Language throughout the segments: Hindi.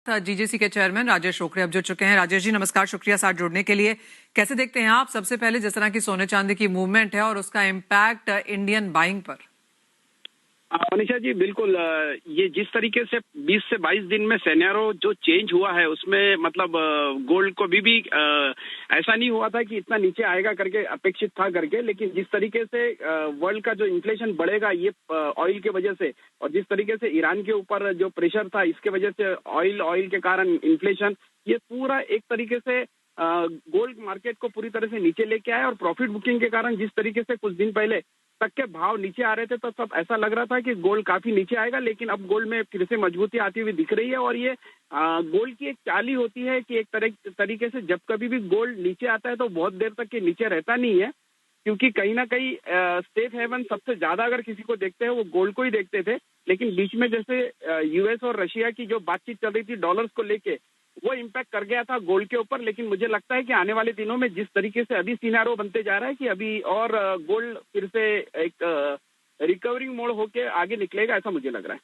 जीजेसी के चेयरमैन राजेश रोकड़े अब जुड़ चुके हैं। राजेश जी नमस्कार, शुक्रिया साथ जुड़ने के लिए। कैसे देखते हैं आप सबसे पहले जिस तरह की सोने चांदी की मूवमेंट है और उसका इम्पैक्ट इंडियन बाइंग पर? मनीषा जी बिल्कुल, ये जिस तरीके से 20 से 22 दिन में सिनेरियो जो चेंज हुआ है उसमें मतलब गोल्ड को भी ऐसा नहीं हुआ था कि इतना नीचे आएगा करके अपेक्षित था करके, लेकिन जिस तरीके से वर्ल्ड का जो इन्फ्लेशन बढ़ेगा ये ऑयल के वजह से, और जिस तरीके से ईरान के ऊपर जो प्रेशर था इसके वजह से ऑयल के कारण इन्फ्लेशन, ये पूरा एक तरीके से गोल्ड मार्केट को पूरी तरह से नीचे लेके आया। और प्रॉफिट बुकिंग के कारण जिस तरीके से कुछ दिन पहले तक के भाव नीचे आ रहे थे तो सब ऐसा लग रहा था कि गोल्ड काफी नीचे आएगा, लेकिन अब गोल्ड में फिर से मजबूती आती हुई दिख रही है। और ये गोल्ड की एक चाल ही होती है कि एक तरीके से जब कभी भी गोल्ड नीचे आता है तो बहुत देर तक के नीचे रहता नहीं है, क्योंकि कहीं ना कहीं सेफ हेवन सबसे ज्यादा अगर किसी को देखते हैं वो गोल्ड को ही देखते थे। लेकिन बीच में जैसे यूएस और रशिया की जो बातचीत चल रही थी डॉलर्स को लेके, वो इम्पैक्ट कर गया था गोल्ड के ऊपर। लेकिन मुझे लगता है कि आने वाले दिनों में जिस तरीके से अभी सिनेरियो बनते जा रहा है कि अभी और गोल्ड फिर से एक रिकवरिंग मोड होके आगे निकलेगा, ऐसा मुझे लग रहा है।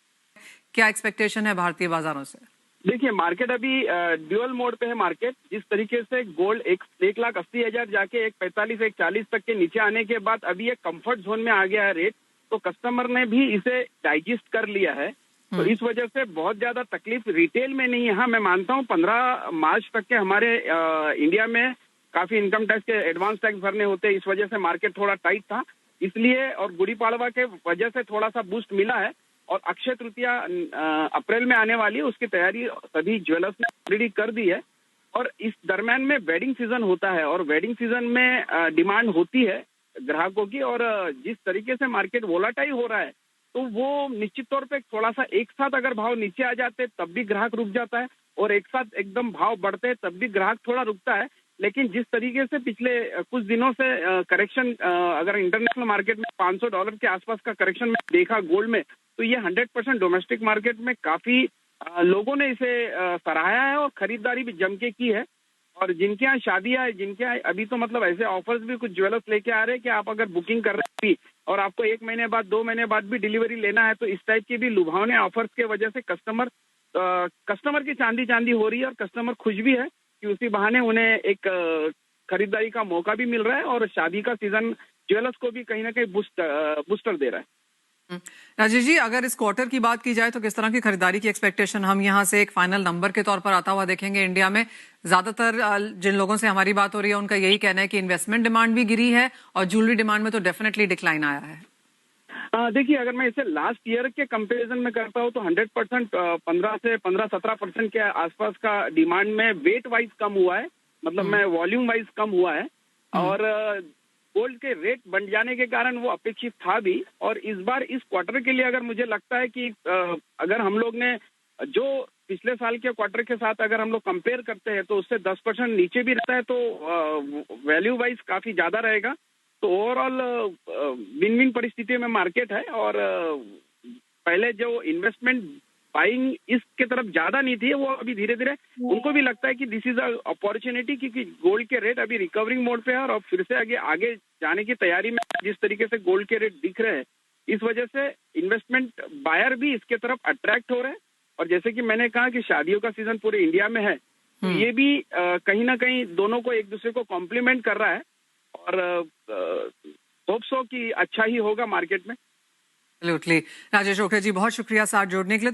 क्या एक्सपेक्टेशन है भारतीय बाजारों से? देखिए मार्केट अभी ड्यूअल मोड पे है मार्केट। जिस तरीके से गोल्ड 1,80,000 जाके 1,45 1,40 तक के नीचे आने के बाद अभी एक कंफर्ट जोन में आ गया है रेट, तो कस्टमर ने भी इसे डाइजेस्ट कर लिया है। तो इस वजह से बहुत ज्यादा तकलीफ रिटेल में नहीं है। हाँ, मैं मानता हूँ 15 मार्च तक के हमारे इंडिया में काफी इनकम टैक्स के एडवांस टैक्स भरने होते हैं, इस वजह से मार्केट थोड़ा टाइट था इसलिए, और गुड़ी पाड़वा के वजह से थोड़ा सा बूस्ट मिला है। और अक्षय तृतीया अप्रैल में आने वाली है, उसकी तैयारी सभी ज्वेलर्स ने ऑलरेडी कर दी है। और इस दरम्यान में वेडिंग सीजन होता है और वेडिंग सीजन में डिमांड होती है ग्राहकों की। और जिस तरीके से मार्केट वोलाटाइल हो रहा है तो वो निश्चित तौर पे थोड़ा सा एक साथ अगर भाव नीचे आ जाते तब भी ग्राहक रुक जाता है, और एक साथ एकदम भाव बढ़ते तब भी ग्राहक थोड़ा रुकता है। लेकिन जिस तरीके से पिछले कुछ दिनों से करेक्शन अगर इंटरनेशनल मार्केट में $500 के आसपास का करेक्शन में देखा गोल्ड में, तो ये 100% डोमेस्टिक मार्केट में काफी लोगों ने इसे सराहाया है और खरीदारी भी जम के की है। और जिनके यहाँ शादियां है, जिनके यहाँ अभी तो मतलब ऐसे ऑफर्स भी कुछ ज्वेलर्स लेके आ रहे हैं कि आप अगर बुकिंग कर रहे हैं और आपको 1 महीने बाद 2 महीने बाद भी डिलीवरी लेना है, तो इस टाइप की भी लुभावने ऑफर्स के वजह से कस्टमर की चांदी हो रही है और कस्टमर खुश भी है कि उसी बहाने उन्हें एक खरीदारी का मौका भी मिल रहा है और शादी का सीजन ज्वेलर्स को भी कहीं ना कहीं बूस्टर दे रहा है। राजेश जी, अगर इस क्वार्टर की बात की जाए तो किस तरह की खरीदारी की एक्सपेक्टेशन हम यहाँ से एक फाइनल नंबर के तौर पर आता हुआ देखेंगे? इंडिया में ज्यादातर जिन लोगों से हमारी बात हो रही है उनका यही कहना है कि इन्वेस्टमेंट डिमांड भी गिरी है और ज्वेलरी डिमांड में तो डेफिनेटली डिक्लाइन आया है। देखिए अगर मैं इसे लास्ट ईयर के कंपैरिजन में करता हूँ तो 100% 15 से 15-17% के आसपास का डिमांड में वेट वाइज कम हुआ है, मतलब मैं वॉल्यूम वाइज कम हुआ है। और गोल्ड के रेट बढ़ जाने के कारण वो अपेक्षित था भी। और इस बार इस क्वार्टर के लिए अगर मुझे लगता है कि अगर हम लोग ने जो पिछले साल के क्वार्टर के साथ अगर हम लोग कंपेयर करते हैं तो उससे 10% नीचे भी रहता है तो वैल्यू वाइज काफी ज्यादा रहेगा। तो ओवरऑल विन विन परिस्थितियों में मार्केट है। और पहले जो इन्वेस्टमेंट बाइंग इसके तरफ ज्यादा नहीं थी, वो अभी धीरे धीरे उनको भी लगता है कि दिस इज अ अपॉर्चुनिटी, क्योंकि गोल्ड के रेट अभी रिकवरिंग मोड पे है और फिर से आगे जाने की तैयारी में जिस तरीके से गोल्ड के रेट दिख रहे हैं, इस वजह से इन्वेस्टमेंट बायर भी इसके तरफ अट्रैक्ट हो रहे हैं। और जैसे कि मैंने कहा कि शादियों का सीजन पूरे इंडिया में है, तो ये भी कहीं ना कहीं दोनों को एक दूसरे को कॉम्प्लीमेंट कर रहा है और होप सो कि अच्छा ही होगा मार्केट में। एब्सोल्युटली। राजेश रोकड़े जी बहुत शुक्रिया साथ जोड़ने के लिए।